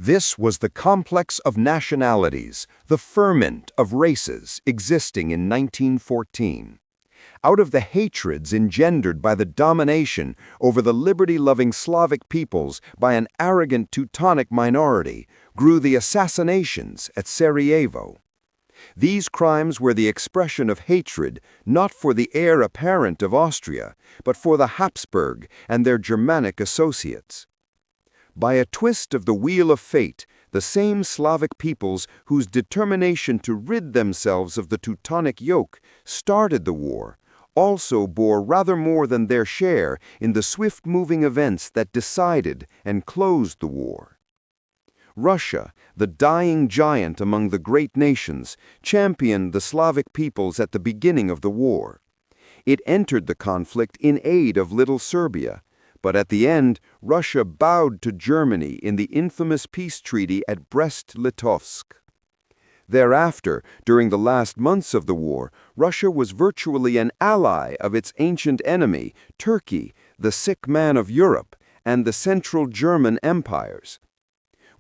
This was the complex of nationalities, the ferment of races existing in 1914. Out of the hatreds engendered by the domination over the liberty-loving Slavic peoples by an arrogant Teutonic minority grew the assassinations at Sarajevo. These crimes were the expression of hatred not for the heir apparent of Austria, but for the Habsburg and their Germanic associates. By a twist of the wheel of fate, the same Slavic peoples whose determination to rid themselves of the Teutonic yoke started the war also bore rather more than their share in the swift-moving events that decided and closed the war. Russia, the dying giant among the great nations, championed the Slavic peoples at the beginning of the war. It entered the conflict in aid of Little Serbia, but at the end, Russia bowed to Germany in the infamous peace treaty at Brest-Litovsk. Thereafter, during the last months of the war, Russia was virtually an ally of its ancient enemy, Turkey, the sick man of Europe, and the Central German empires.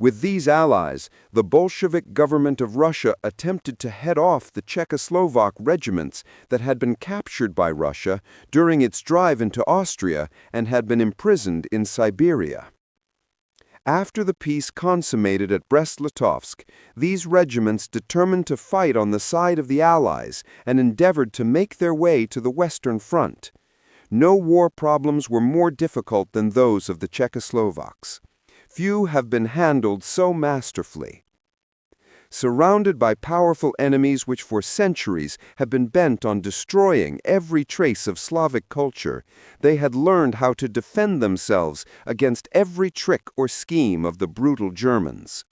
With these allies, the Bolshevik government of Russia attempted to head off the Czechoslovak regiments that had been captured by Russia during its drive into Austria and had been imprisoned in Siberia. After the peace consummated at Brest-Litovsk, these regiments determined to fight on the side of the Allies and endeavored to make their way to the Western Front. No war problems were more difficult than those of the Czechoslovaks. Few have been handled so masterfully. Surrounded by powerful enemies which for centuries have been bent on destroying every trace of Slavic culture, they had learned how to defend themselves against every trick or scheme of the brutal Germans.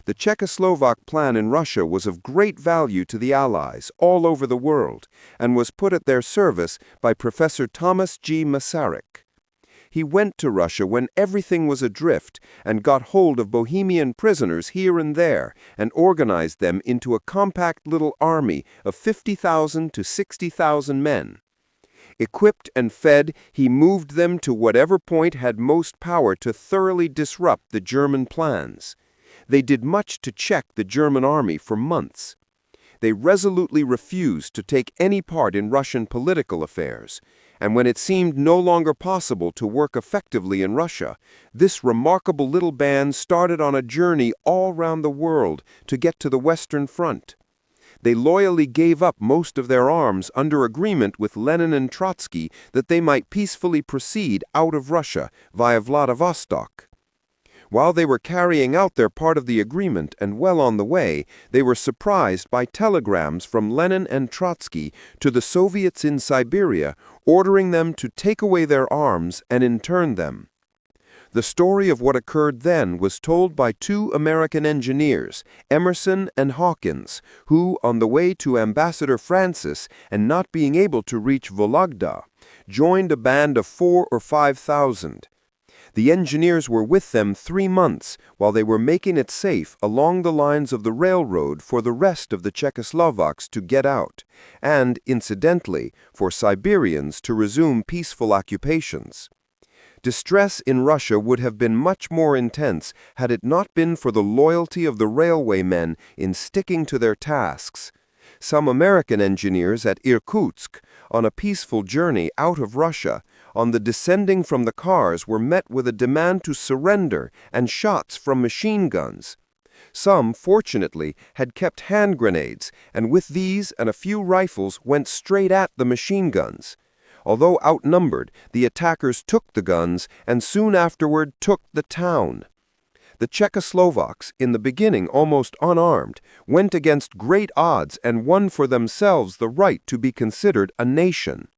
The Czechoslovak plan in Russia was of great value to the Allies all over the world and was put at their service by Professor Thomas G. Masaryk. He went to Russia when everything was adrift and got hold of Bohemian prisoners here and there and organized them into a compact little army of 50,000 to 60,000 men. Equipped and fed, he moved them to whatever point had most power to thoroughly disrupt the German plans. They did much to check the German army for months. They resolutely refused to take any part in Russian political affairs. And when it seemed no longer possible to work effectively in Russia, this remarkable little band started on a journey all round the world to get to the Western Front. They loyally gave up most of their arms under agreement with Lenin and Trotsky that they might peacefully proceed out of Russia via Vladivostok. While they were carrying out their part of the agreement and well on the way, they were surprised by telegrams from Lenin and Trotsky to the Soviets in Siberia, ordering them to take away their arms and intern them. The story of what occurred then was told by two American engineers, Emerson and Hawkins, who, on the way to Ambassador Francis and not being able to reach Vologda, joined a band of 4,000 or 5,000. The engineers were with them 3 months while they were making it safe along the lines of the railroad for the rest of the Czechoslovaks to get out, and, incidentally, for Siberians to resume peaceful occupations. Distress in Russia would have been much more intense had it not been for the loyalty of the railway men in sticking to their tasks. Some American engineers at Irkutsk, on a peaceful journey out of Russia, on the descending from the cars were met with a demand to surrender and shots from machine guns. Some, fortunately, had kept hand grenades, and with these and a few rifles went straight at the machine guns. Although outnumbered, the attackers took the guns and soon afterward took the town. The Czechoslovaks, in the beginning almost unarmed, went against great odds and won for themselves the right to be considered a nation.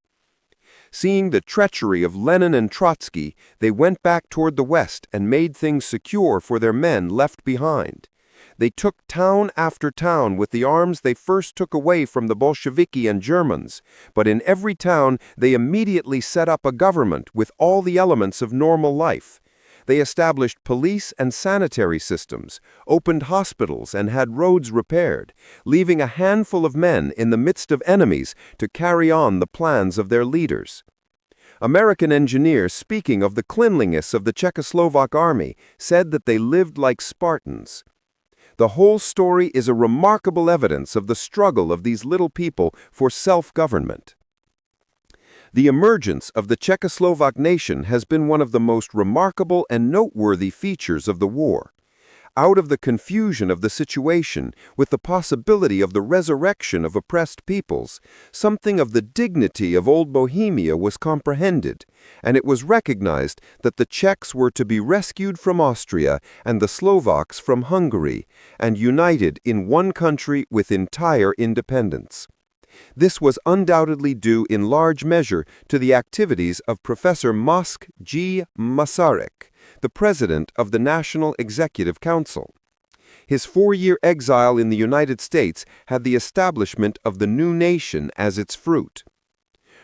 Seeing the treachery of Lenin and Trotsky, they went back toward the west and made things secure for their men left behind. They took town after town with the arms they first took away from the Bolsheviki and Germans, but in every town they immediately set up a government with all the elements of normal life. They established police and sanitary systems, opened hospitals, and had roads repaired, leaving a handful of men in the midst of enemies to carry on the plans of their leaders. American engineers speaking of the cleanliness of the Czechoslovak army said that they lived like Spartans. The whole story is a remarkable evidence of the struggle of these little people for self-government. The emergence of the Czechoslovak nation has been one of the most remarkable and noteworthy features of the war. Out of the confusion of the situation, with the possibility of the resurrection of oppressed peoples, something of the dignity of old Bohemia was comprehended, and it was recognized that the Czechs were to be rescued from Austria and the Slovaks from Hungary, and united in one country with entire independence. This was undoubtedly due in large measure to the activities of Professor Mosk G. Masaryk, the president of the National Executive Council. His 4-year exile in the United States had the establishment of the new nation as its fruit.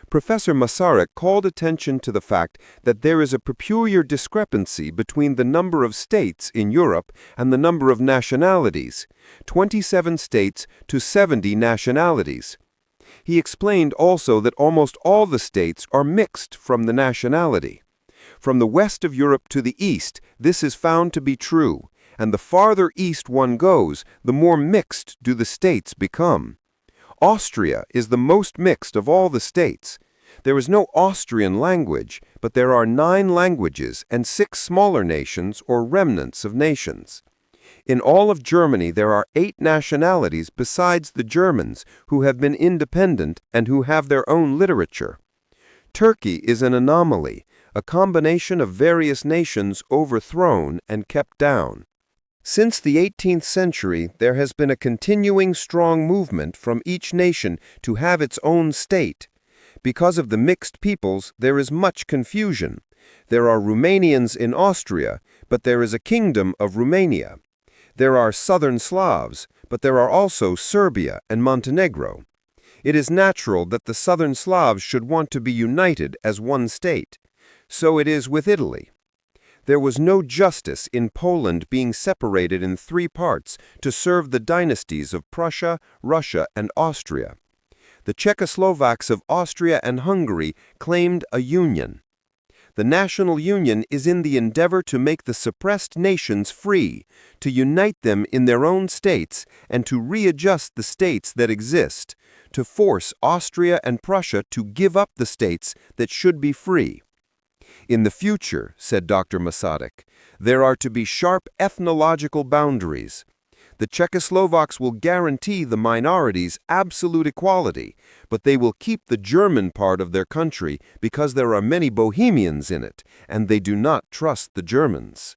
Professor Masaryk called attention to the fact that there is a peculiar discrepancy between the number of states in Europe and the number of nationalities, 27 states to 70 nationalities. He explained also that almost all the states are mixed from the nationality. From the west of Europe to the east, this is found to be true, and the farther east one goes, the more mixed do the states become. Austria is the most mixed of all the states. There is no Austrian language, but there are 9 languages and 6 smaller nations or remnants of nations. In all of Germany there are 8 nationalities besides the Germans who have been independent and who have their own literature. Turkey is an anomaly, a combination of various nations overthrown and kept down. Since the 18th century, there has been a continuing strong movement from each nation to have its own state. Because of the mixed peoples, there is much confusion. There are Romanians in Austria, but there is a kingdom of Romania. There are Southern Slavs, but there are also Serbia and Montenegro. It is natural that the Southern Slavs should want to be united as one state. So it is with Italy. There was no justice in Poland being separated in 3 parts to serve the dynasties of Prussia, Russia, and Austria. The Czechoslovaks of Austria and Hungary claimed a union. The national union is in the endeavor to make the suppressed nations free, to unite them in their own states, and to readjust the states that exist, to force Austria and Prussia to give up the states that should be free. In the future, said Dr. Masaryk, there are to be sharp ethnological boundaries. The Czechoslovaks will guarantee the minorities absolute equality, but they will keep the German part of their country because there are many Bohemians in it, and they do not trust the Germans.